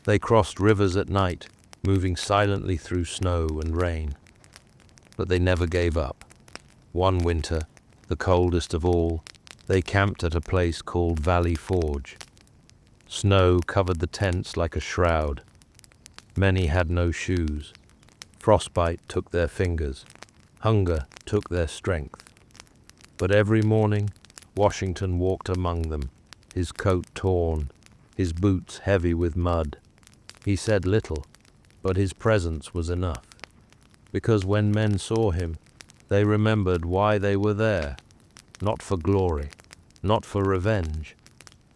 [SPEAKER 3] They crossed rivers at night, moving silently through snow and rain. But they never gave up. One winter, the coldest of all, they camped at a place called Valley Forge. Snow covered the tents like a shroud. Many had no shoes. Frostbite took their fingers. Hunger took their strength. But every morning, Washington walked among them, his coat torn, his boots heavy with mud. He said little, but his presence was enough. Because when men saw him, they remembered why they were there, not for glory, not for revenge,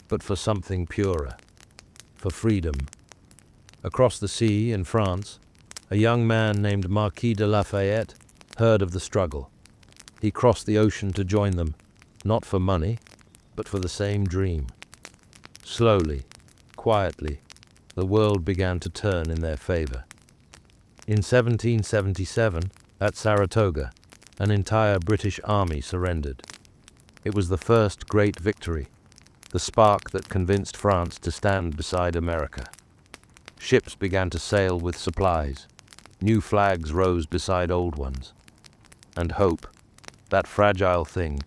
[SPEAKER 3] but for something purer, for freedom. Across the sea in France, a young man named Marquis de Lafayette heard of the struggle. He crossed the ocean to join them, not for money, but for the same dream. Slowly, quietly, the world began to turn in their favor. In 1777, at Saratoga, an entire British army surrendered. It was the first great victory, the spark that convinced France to stand beside America. Ships began to sail with supplies. New flags rose beside old ones. And hope, that fragile thing,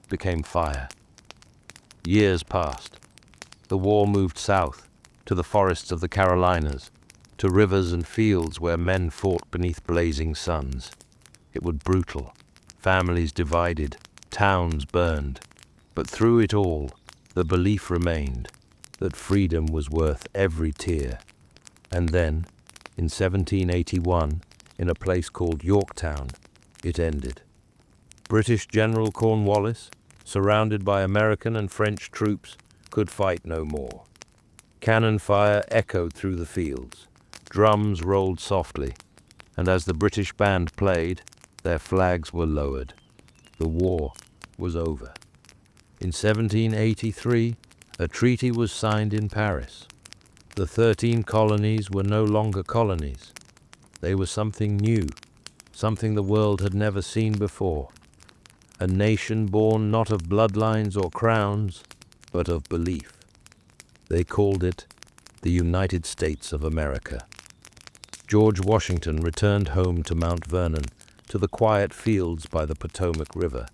[SPEAKER 3] became fire. Years passed. The war moved south, to the forests of the Carolinas, to rivers and fields where men fought beneath blazing suns. It was brutal. Families divided, towns burned. But through it all, the belief remained that freedom was worth every tear. And then, in 1781, in a place called Yorktown, it ended. British General Cornwallis, surrounded by American and French troops, could fight no more. Cannon fire echoed through the fields. Drums rolled softly, and as the British band played, their flags were lowered. The war was over. In 1783, a treaty was signed in Paris. The 13 colonies were no longer colonies. They were something new, something the world had never seen before. A nation born not of bloodlines or crowns, but of belief. They called it the United States of America. George Washington returned home to Mount Vernon, to the quiet fields by the Potomac River.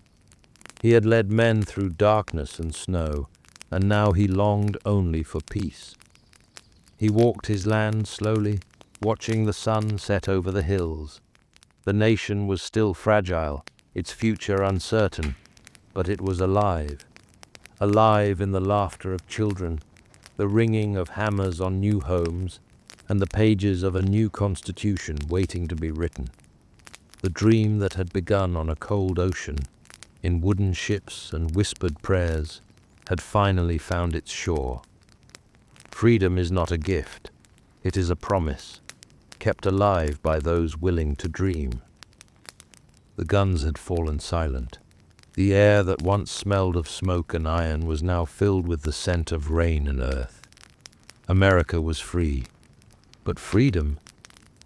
[SPEAKER 3] He had led men through darkness and snow, and now he longed only for peace. He walked his land slowly, watching the sun set over the hills. The nation was still fragile, its future uncertain, but it was alive. Alive in the laughter of children, the ringing of hammers on new homes, and the pages of a new constitution waiting to be written. The dream that had begun on a cold ocean, in wooden ships and whispered prayers, had finally found its shore. Freedom is not a gift, it is a promise, kept alive by those willing to dream. The guns had fallen silent. The air that once smelled of smoke and iron was now filled with the scent of rain and earth. America was free, but freedom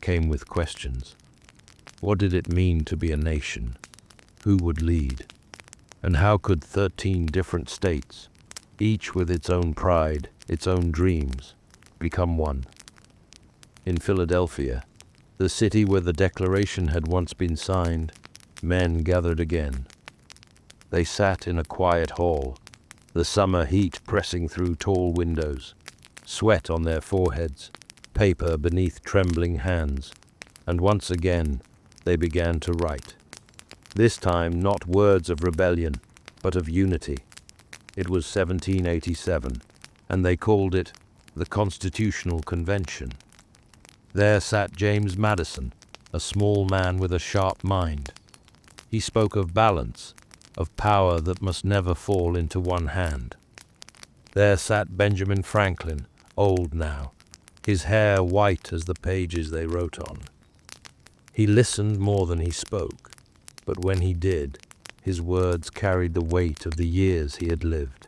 [SPEAKER 3] came with questions. What did it mean to be a nation? Who would lead? And how could 13 different states, each with its own pride, its own dreams, become one. In Philadelphia, the city where the Declaration had once been signed, men gathered again. They sat in a quiet hall, the summer heat pressing through tall windows, sweat on their foreheads, paper beneath trembling hands, and once again they began to write. This time not words of rebellion, but of unity. It was 1787, and they called it the Constitutional Convention. There sat James Madison, a small man with a sharp mind. He spoke of balance, of power that must never fall into one hand. There sat Benjamin Franklin, old now, his hair white as the pages they wrote on. He listened more than he spoke, but when he did, his words carried the weight of the years he had lived.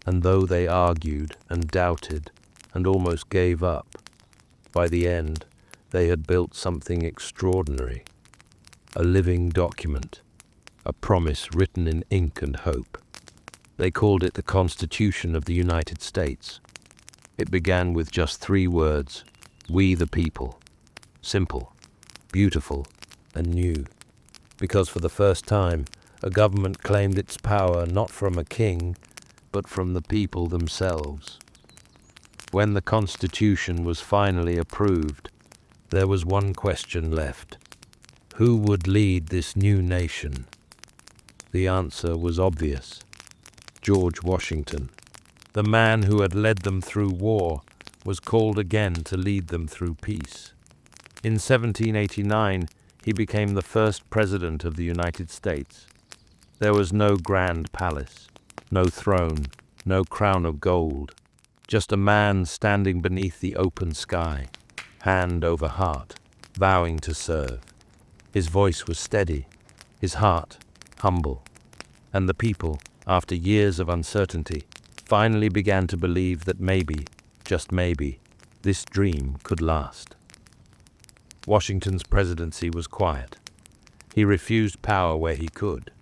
[SPEAKER 3] And though they argued and doubted and almost gave up, by the end they had built something extraordinary, a living document, a promise written in ink and hope. They called it the Constitution of the United States. It began with just 3 words, "We the people." Simple, beautiful, and new. Because for the first time, a government claimed its power not from a king, but from the people themselves. When the Constitution was finally approved, there was one question left. Who would lead this new nation? The answer was obvious. George Washington, the man who had led them through war, was called again to lead them through peace. In 1789, he became the first president of the United States. There was no grand palace, no throne, no crown of gold, just a man standing beneath the open sky, hand over heart, vowing to serve. His voice was steady, his heart humble, and the people, after years of uncertainty, finally began to believe that maybe, just maybe, this dream could last. Washington's presidency was quiet. He refused power where he could.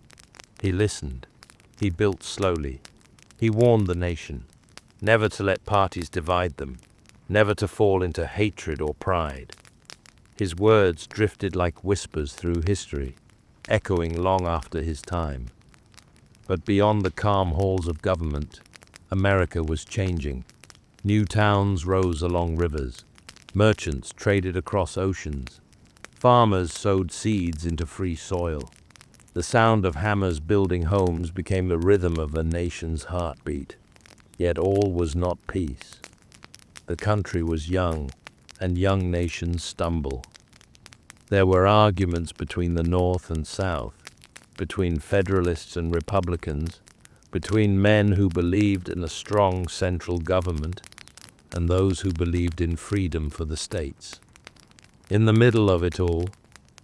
[SPEAKER 3] He listened. He built slowly. He warned the nation never to let parties divide them, never to fall into hatred or pride. His words drifted like whispers through history, echoing long after his time. But beyond the calm halls of government, America was changing. New towns rose along rivers. Merchants traded across oceans. Farmers sowed seeds into free soil. The sound of hammers building homes became the rhythm of a nation's heartbeat. Yet all was not peace. The country was young, and young nations stumble. There were arguments between the North and South, between Federalists and Republicans, between men who believed in a strong central government and those who believed in freedom for the states. In the middle of it all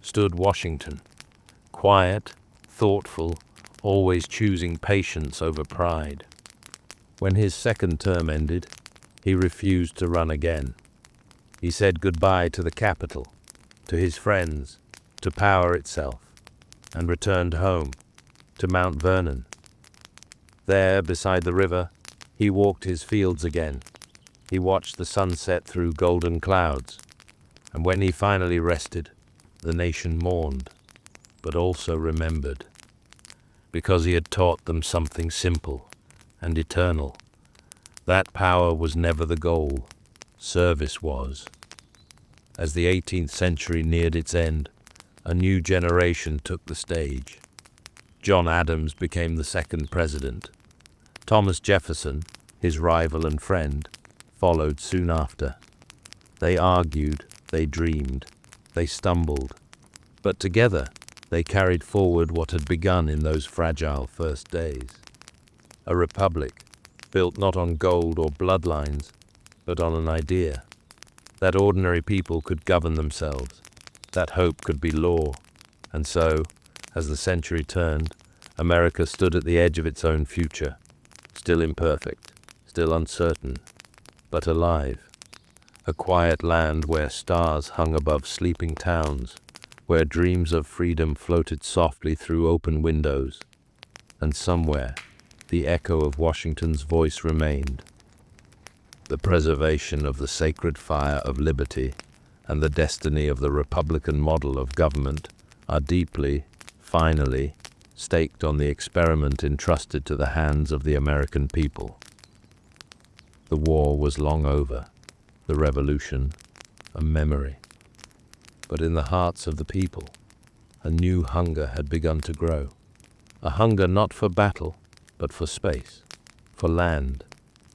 [SPEAKER 3] stood Washington, quiet, thoughtful, always choosing patience over pride. When his second term ended, he refused to run again. He said goodbye to the Capitol, to his friends, to power itself, and returned home, to Mount Vernon. There, beside the river, he walked his fields again. He watched the sunset through golden clouds, and when he finally rested, the nation mourned, but also remembered, because he had taught them something simple and eternal. That power was never the goal, service was. As the 18th century neared its end, a new generation took the stage. John Adams became the second president. Thomas Jefferson, his rival and friend, followed soon after. They argued, they dreamed, they stumbled, but together they carried forward what had begun in those fragile first days. A republic built not on gold or bloodlines, but on an idea that ordinary people could govern themselves, that hope could be law. And so, as the century turned, America stood at the edge of its own future, still imperfect, still uncertain, but alive. A quiet land where stars hung above sleeping towns, where dreams of freedom floated softly through open windows, and somewhere, the echo of Washington's voice remained. The preservation of the sacred fire of liberty and the destiny of the Republican model of government are deeply, finally, staked on the experiment entrusted to the hands of the American people. The war was long over, the revolution a memory. But in the hearts of the people, a new hunger had begun to grow. A hunger not for battle, but for space, for land,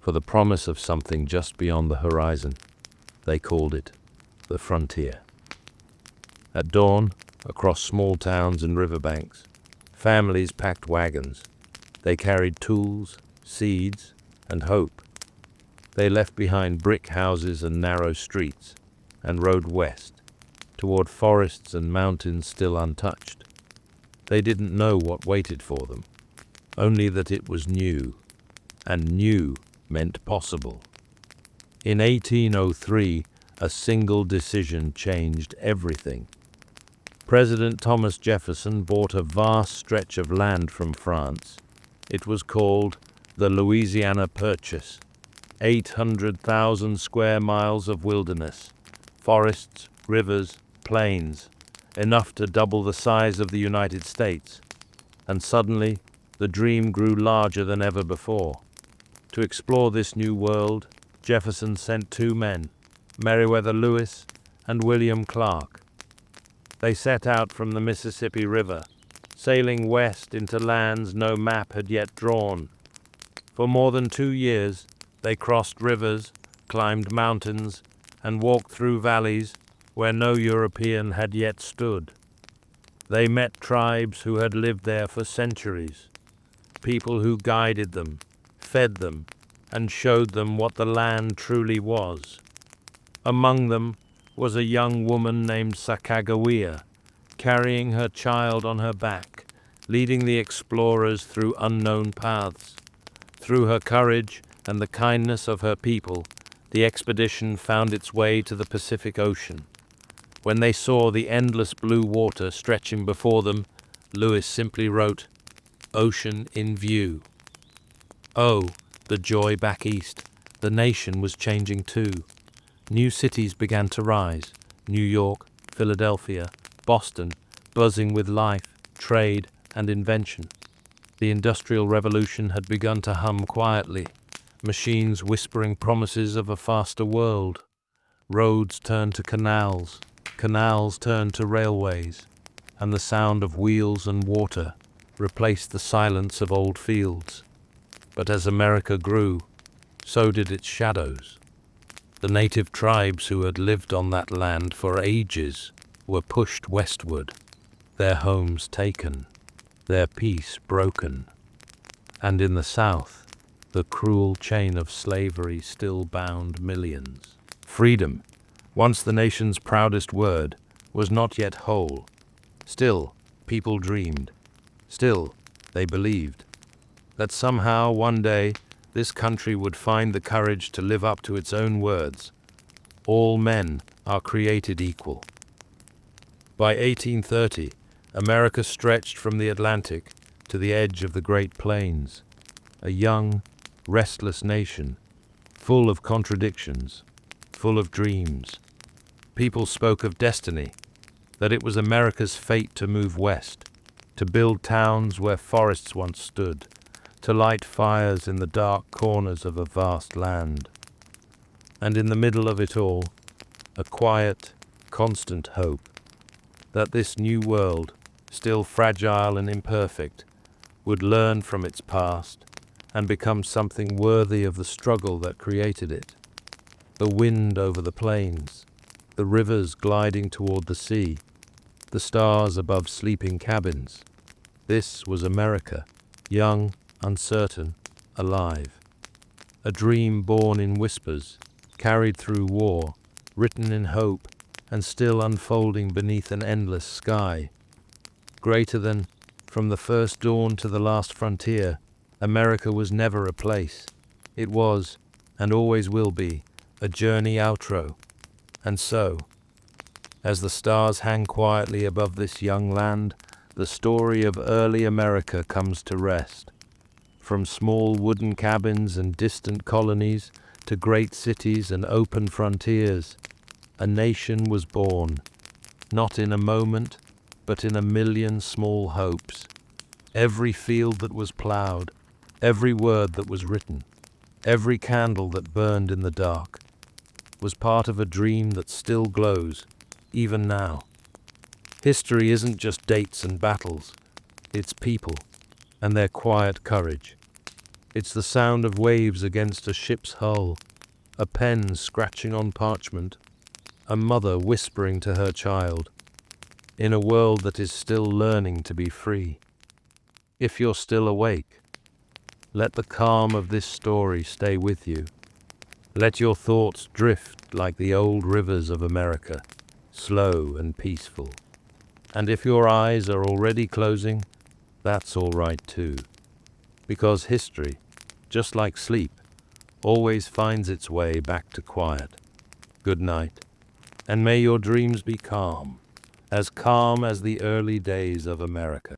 [SPEAKER 3] for the promise of something just beyond the horizon. They called it the frontier. At dawn, across small towns and riverbanks, families packed wagons. They carried tools, seeds, and hope. They left behind brick houses and narrow streets, and rode west, toward forests and mountains still untouched. They didn't know what waited for them, only that it was new, and new meant possible. In 1803, a single decision changed everything. President Thomas Jefferson bought a vast stretch of land from France. It was called the Louisiana Purchase. 800,000 square miles of wilderness, forests, rivers, plains, enough to double the size of the United States. And suddenly, the dream grew larger than ever before. To explore this new world, Jefferson sent two men, Meriwether Lewis and William Clark. They set out from the Mississippi River, sailing west into lands no map had yet drawn. For more than 2 years, they crossed rivers, climbed mountains, and walked through valleys where no European had yet stood. They met tribes who had lived there for centuries, people who guided them, fed them, and showed them what the land truly was. Among them was a young woman named Sacagawea, carrying her child on her back, leading the explorers through unknown paths. Through her courage and the kindness of her people, the expedition found its way to the Pacific Ocean. When they saw the endless blue water stretching before them, Lewis simply wrote, "Ocean in view." Oh, the joy back east. The nation was changing too. New cities began to rise, New York, Philadelphia, Boston, buzzing with life, trade, and invention. The Industrial Revolution had begun to hum quietly, machines whispering promises of a faster world. Roads turned to canals, canals turned to railways, and the sound of wheels and water replaced the silence of old fields. But as America grew, so did its shadows. The native tribes who had lived on that land for ages were pushed westward, their homes taken, their peace broken. And in the South, the cruel chain of slavery still bound millions. Freedom, once the nation's proudest word, was not yet whole. Still, people dreamed. Still, they believed that somehow, one day, this country would find the courage to live up to its own words. All men are created equal. By 1830, America stretched from the Atlantic to the edge of the Great Plains, a young, restless nation, full of contradictions, full of dreams. People spoke of destiny, that it was America's fate to move west, to build towns where forests once stood, to light fires in the dark corners of a vast land. And in the middle of it all, a quiet, constant hope that this new world, still fragile and imperfect, would learn from its past and become something worthy of the struggle that created it. The wind over the plains, the rivers gliding toward the sea, the stars above sleeping cabins. This was America, young, uncertain, alive. A dream born in whispers, carried through war, written in hope, and still unfolding beneath an endless sky. Greater than, from the first dawn to the last frontier, America was never a place. It was, and always will be, a journey outro. And so, as the stars hang quietly above this young land, the story of early America comes to rest.
[SPEAKER 1] From small wooden cabins and distant colonies to great cities and open frontiers, a nation was born, not in a moment, but in a million small hopes. Every field that was plowed, every word that was written, every candle that burned in the dark, was part of a dream that still glows, even now. History isn't just dates and battles, it's people and their quiet courage. It's the sound of waves against a ship's hull, a pen scratching on parchment, a mother whispering to her child, in a world that is still learning to be free. If you're still awake, let the calm of this story stay with you. Let your thoughts drift like the old rivers of America, slow and peaceful. And if your eyes are already closing, that's all right too. Because history, just like sleep, always finds its way back to quiet. Good night, and may your dreams be calm as the early days of America.